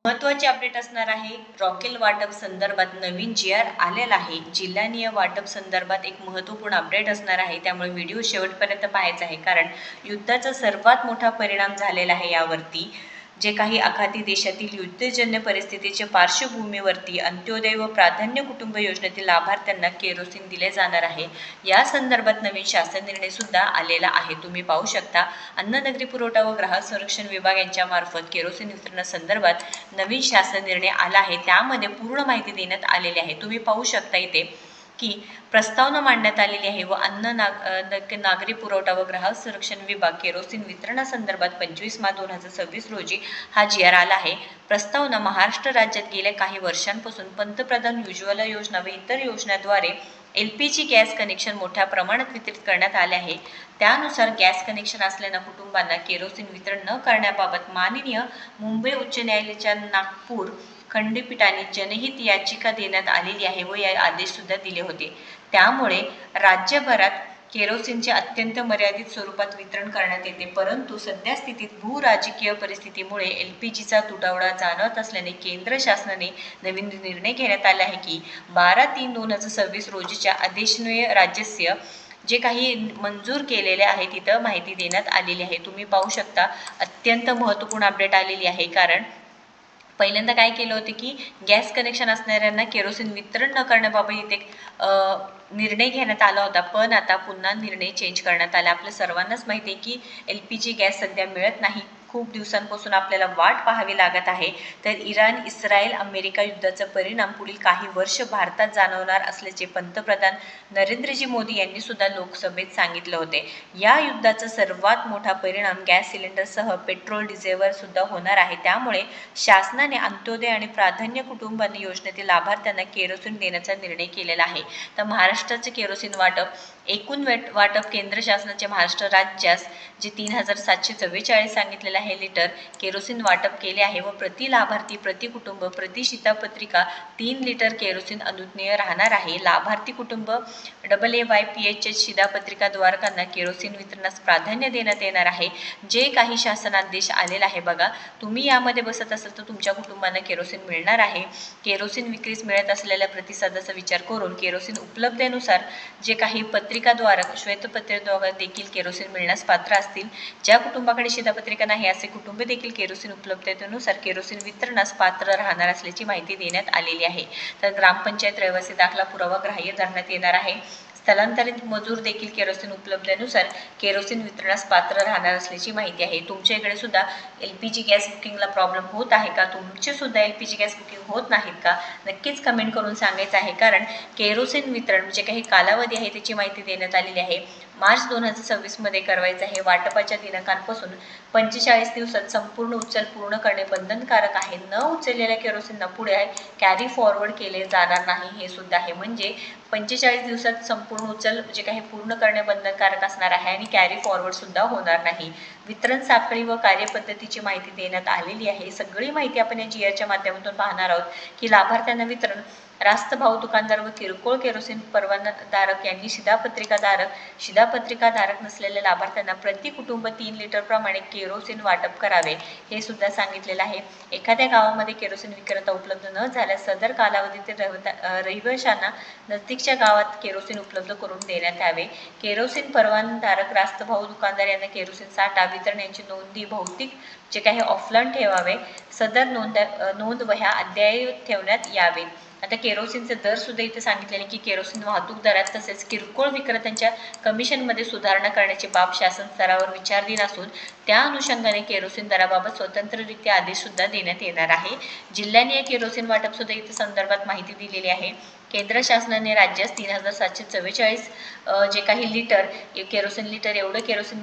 महत्त्वाचे अपडेट असणार आहे. रॉकेल वाटप संदर्भात नवीन जी.आर. आलेला आहे. जिल्हानिहाय वाटप संदर्भात एक महत्त्वपूर्ण अपडेट असणार आहे, त्यामुळे व्हिडिओ शेवटपर्यंत पाहायचा आहे, कारण युद्धाचा सर्वात मोठा परिणाम झालेला आहे यावरती. जे काही आखाती देशातील युद्धजन्य परिस्थितीच्या पार्श्वभूमीवरती अंत्योदय व प्राधान्य कुटुंब योजनेतील लाभार्थ्यांना केरोसिन दिले जाणार आहे. या संदर्भात नवीन शासन निर्णय सुद्धा आलेला आहे. तुम्ही पाहू शकता, अन्न नागरी पुरवठा व ग्राहक संरक्षण विभाग यांच्या मार्फत केरोसिन वितरणासंदर्भात नवीन शासन निर्णय आला आहे. त्यामध्ये पूर्ण माहिती देण्यात आलेली आहे. तुम्ही पाहू शकता इथे की प्रस्तावना मांडण्यात आलेली आहे व नागरी पुरवठा व ग्राहक संरक्षण विभाग केरोसिन वितरणासंदर्भात 25 मार्च 2026 रोजी हा जी.आर. आला आहे. प्रस्तावना महाराष्ट्र राज्यात गेल्या काही वर्षांपासून पंतप्रधान उज्ज्वला योजना व इतर योजनांद्वारे LPG गॅस कनेक्शन मोठ्या प्रमाणात वितरित करण्यात आले आहे. त्यानुसार गॅस कनेक्शन असलेल्या कुटुंबांना केरोसिन वितरण न करण्याबाबत माननीय मुंबई उच्च न्यायालयाच्या नागपूर खंडपीठाने जनहित याचिका देण्यात आलेली आहे व या आदेश सुद्धा दिले होते. त्यामुळे राज्यभरात केरोसिनचे अत्यंत मर्यादित स्वरूपात वितरण करण्यात येते, परंतु सध्या स्थितीत भूराजकीय परिस्थितीमुळे LPGचा तुटवडा जाणवत असल्याने केंद्र शासनाने नवीन निर्णय घेण्यात आला आहे की 12/3/2026 रोजीच्या आदेशान्वये राज्यस्य जे काही मंजूर केलेले आहे तिथं माहिती देण्यात आलेली आहे. तुम्ही पाहू शकता, अत्यंत महत्त्वपूर्ण अपडेट आलेली आहे, कारण पहिल्यांदा काय केलं होते की गॅस कनेक्शन असणाऱ्यांना केरोसिन वितरण न करण्याबाबत इथे निर्णय घेण्यात आला होता, पण आता पुन्हा निर्णय चेंज करण्यात आला. आपल्या सर्वांनाच माहिती आहे की LPG गॅस सध्या मिळत नाही. खूप दिवसांपासून आपल्याला वाट पाहावी लागत आहे. तर इराण, इस्रायल, अमेरिका युद्धाचा परिणाम पुढील काही वर्ष भारतात जाणवणार असल्याचे पंतप्रधान नरेंद्रजी मोदी यांनी सुद्धा लोकसभेत सांगितले होते. या युद्धाचा सर्वात मोठा परिणाम गॅस सिलेंडरसह पेट्रोल डिझेलवर सुद्धा होणार आहे. त्यामुळे शासनाने अंत्योदय आणि प्राधान्य कुटुंबांनी योजनेतील लाभार्थ्यांना केरोसिन देण्याचा निर्णय केलेला आहे. तर महाराष्ट्राचे केरोसिन वाटप एकूण वाटप केंद्र शासनाचे महाराष्ट्र राज्यास जे 3744 सांगितलेलं आहे लिटर केरोसिन वाटप केले आहे व प्रति लाभार्थी, प्रति कुटुंब, प्रति शिधापत्रिका 3 लिटर केरोसिन अनुज्ञेय राहणार आहे. लाभार्थी कुटुंब AAYPH शिधापत्रिका धारकांना केरोसिन वितरणास प्राधान्य देण्यात येणार आहे. जे काही शासनादेश आलेला आहे बघा, तुम्ही यामध्ये बसत असाल तर तुमच्या कुटुंबांना केरोसिन मिळणार आहे. केरोसिन विक्रीस मिळत असलेल्या प्रतिसादाचा विचार करून केरोसिन उपलब्धतेनुसार जे काही पत्रिकाद्वारक श्वेतपत्रिकाद्वारे देखील केरोसिन मिळण्यास पात्र असतील. ज्या कुटुंबाकडे शिधापत्रिका नाही असे कुटुंब देखील केरोसिन उपलब्धतेनुसार केरोसिन वितरणास पात्र राहणार असल्याची माहिती देण्यात आलेली आहे. तर ग्रामपंचायत रहिवासी दाखला पुरावा ग्राह्य धरण्यात येणार आहे. स्थलांतरित मजूर देखील केरोसिन उपलब्धतेनुसार केरोसिन वितरणास पात्र राहणार असल्याची माहिती आहे. तुमच्या इकडे सुद्धा LPG गॅस बुकिंगला प्रॉब्लेम होत आहे का? तुमचे सुद्धा LPG गॅस बुकिंग होत नाहीत का? नक्कीच कमेंट करून सांगायचं आहे, कारण केरोसिन वितरण जे काही कालावधी आहे त्याची माहिती देण्यात आलेली आहे. मार्च 2026 मध्ये करायचं आहे. वाटपाच्या दिनांकापासून 45 दिवसात संपूर्ण उचल पूर्ण करणे बंधनकारक आहे. न उचललेल्या केरोसिनला पुढे कॅरी फॉरवर्ड केले जाणार नाही हे सुद्धा आहे. म्हणजे 45 दिवसात संपूर्ण उचल जे काही पूर्ण करणे बंधनकारक असणार आहे आणि कॅरी फॉरवर्ड सुद्धा होणार नाही. वितरण साखळी व कार्यपद्धतीची माहिती देण्यात आलेली आहे. सगळी माहिती आपण या GRच्या माध्यमातून पाहणार आहोत की लाभार्थ्यांना वितरण रास्त भाव दुकानदार व किरकोळ केरोसिन परवानाधारक यांनी शिधापत्रिकाधारक नसलेल्या लाभार्थ्यांना प्रति कुटुंब 3 लिटर प्रमाणे केरोसिन वाटप करावे हे सुद्धा सांगितलेलं आहे. एखाद्या गावामध्ये केरोसिन विक्रेता उपलब्ध न झाल्यास सदर कालावधीतील रहिवाशांना नजदीकच्या गावात केरोसिन उपलब्ध करून देण्यात यावे. केरोसिन परवानाधारक रास्त भाव दुकानदार यांना केरोसिन साठा वितरण यांची नोंदी भौतिक जे काही ऑफलाईन ठेवावे. सदर नोंद वह्या अद्ययावत ठेवण्यात यावे. आता केरोसिनचे दर सुद्धा इथे सांगितलेले की केरोसिन वाहतूक दरात तसेच किरकोळ विक्रेत्यांच्या कमिशनमध्ये सुधारणा करण्याची बाब शासन स्तरावर विचाराधीन असून त्या अनुषंगाने केरोसिन दराबाबत स्वतंत्ररित्या आदेश सुद्धा देण्यात येणार आहे. जिल्ह्याने केरोसिन वाटप सुद्धा इथे संदर्भात माहिती दिलेली आहे. केंद्र शासनाने राज्यास 3744 जे काही लिटर केरोसिन लिटर एवढं केरोसिन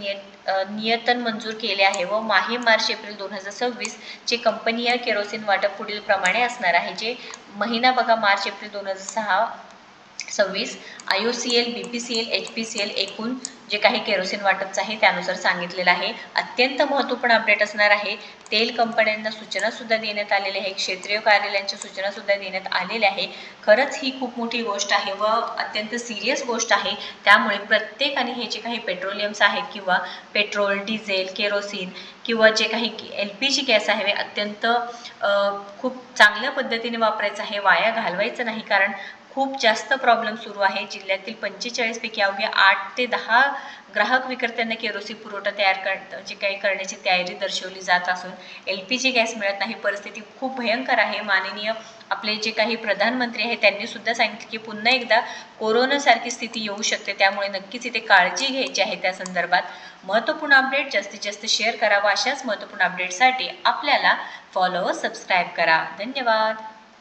नियतन मंजूर केले आहे व मार्च एप्रिल 2026 चे कंपनी या केरोसिन वाटप पुढील प्रमाणे असणार आहे. जे महिना बघा March April 2006 26 IOCL, BPCL, HPCL एकूण जे काही केरोसिन वाटपचं आहे त्यानुसार सांगितलेलं आहे. अत्यंत महत्त्वपूर्ण अपडेट असणार आहे. तेल कंपन्यांना सूचनासुद्धा देण्यात आलेल्या आहे. क्षेत्रीय कार्यालयांच्या सूचनासुद्धा देण्यात आलेल्या आहे. खरंच ही खूप मोठी गोष्ट आहे व अत्यंत सिरियस गोष्ट आहे. त्यामुळे प्रत्येकाने हे जे काही पेट्रोलियम्स आहेत किंवा पेट्रोल, डिझेल, केरोसिन किंवा जे काही LPG गॅस आहे अत्यंत खूप चांगल्या पद्धतीने वापरायचं आहे. वाया घालवायचं नाही, कारण खूप जास्त प्रॉब्लेम सुरू आहे. जिल्ह्यातील 45 पैकी अवघे 8 ते 10 ग्राहक विक्रेत्यांना केरोसिन पुरवठा जे काही करण्याची तयारी दर्शवली जात असून LPG गॅस मिळत नाही. परिस्थिती खूप भयंकर आहे. माननीय आपले जे काही प्रधानमंत्री आहेत त्यांनी सुद्धा सांगितले की पुन्हा एकदा कोरोनासारखी स्थिती येऊ शकते, त्यामुळे नक्कीच इथे काळजी घ्यायची आहे. त्या संदर्भात महत्त्वपूर्ण अपडेट जास्तीत जास्त शेअर करावा. अशाच महत्त्वपूर्ण अपडेटसाठी आपल्याला फॉलो व सबस्क्राईब करा. धन्यवाद.